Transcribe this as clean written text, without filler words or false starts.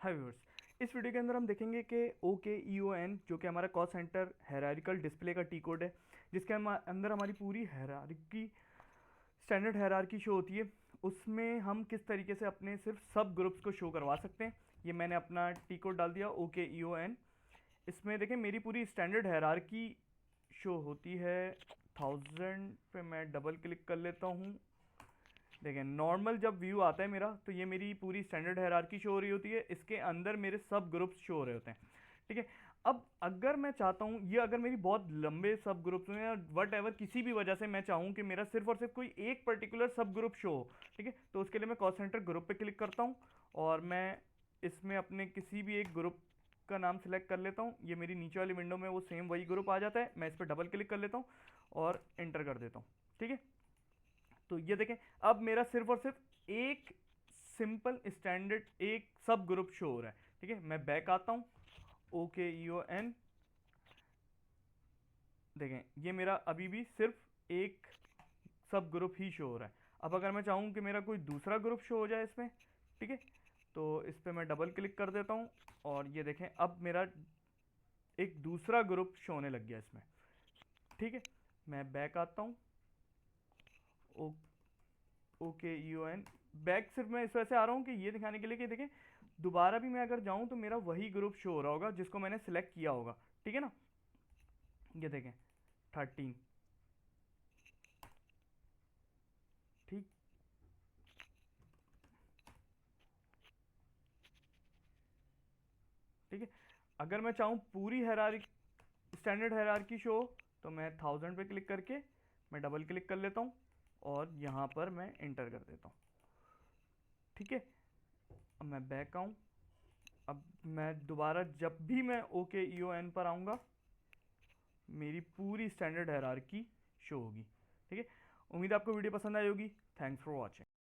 हाय viewers, इस video के अंदर हम देखेंगे कि OKEON जो कि हमारा कॉस्ट सेंटर हायरार्किकल डिस्प्ले का टी कोड है, जिसके अंदर हमारी पूरी हायरार्की स्टैंडर्ड हायरार्की शो होती है। उसमें हम किस तरीके से अपने सिर्फ सब ग्रुप्स को शो करवा सकते हैं। ये मैंने अपना टी कोड डाल दिया OKEON। इसमें देखें मेरी पूरी स्टैंडर्ड हायरार्की शो होती है 1000 पे। मैं डबल क्लिक कर लेता हूँ। देखें नॉर्मल जब व्यू आता है मेरा, तो ये मेरी पूरी स्टैंडर्ड हायरार्की शो हो रही होती है। इसके अंदर मेरे सब ग्रुप्स शो हो रहे होते हैं। ठीक है, अब अगर मैं चाहता हूँ, ये अगर मेरी बहुत लंबे सब ग्रुप्स में या वट एवर किसी भी वजह से मैं चाहूँ कि मेरा सिर्फ और सिर्फ कोई एक पर्टिकुलर सब ग्रुप शो हो, ठीक है, तो उसके लिए मैं कॉस्ट सेंटर ग्रुप पे क्लिक करता हूँ और मैं इसमें अपने किसी भी एक ग्रुप का नाम सिलेक्ट कर लेता हूँ। ये मेरी नीचे वाली विंडो में वो सेम वही ग्रुप आ जाता है। मैं इस पर डबल क्लिक कर लेता हूँ और एंटर कर देता हूँ। ठीक है, तो ये देखें अब मेरा सिर्फ और सिर्फ एक सिंपल स्टैंडर्ड एक सब ग्रुप शो हो रहा है। ठीक है, मैं बैक आता हूं OKEON। देखें ये मेरा अभी भी सिर्फ एक सब ग्रुप ही शो हो रहा है। अब अगर मैं चाहूं कि मेरा कोई दूसरा ग्रुप शो हो जाए इसमें, ठीक है, तो इस पर मैं डबल क्लिक कर देता हूं और ये देखें अब मेरा एक दूसरा ग्रुप शो होने लग गया इसमें। ठीक है, मैं बैक आता हूं OKEON। बैक सिर्फ मैं इस वजह से आ रहा हूँ कि ये दिखाने के लिए कि देखें दोबारा भी मैं अगर जाऊँ तो मेरा वही ग्रुप शो हो रहा होगा जिसको मैंने सिलेक्ट किया होगा। ठीक है ना, ये देखें 13। ठीक, ठीक है, अगर मैं चाहूँ पूरी हैरारिक स्टैंडर्ड हैरारकी शो, तो मैं 1000 पे क्लिक करके मैं डबल क्लिक कर लेता हूँ और यहाँ पर मैं इंटर कर देता हूँ। ठीक है, अब मैं बैक आऊँ। अब मैं दोबारा जब भी मैं OKEON पर आऊँगा मेरी पूरी स्टैंडर्ड हायरार्की शो होगी। ठीक है, उम्मीद है आपको वीडियो पसंद आई होगी। Thanks for watching.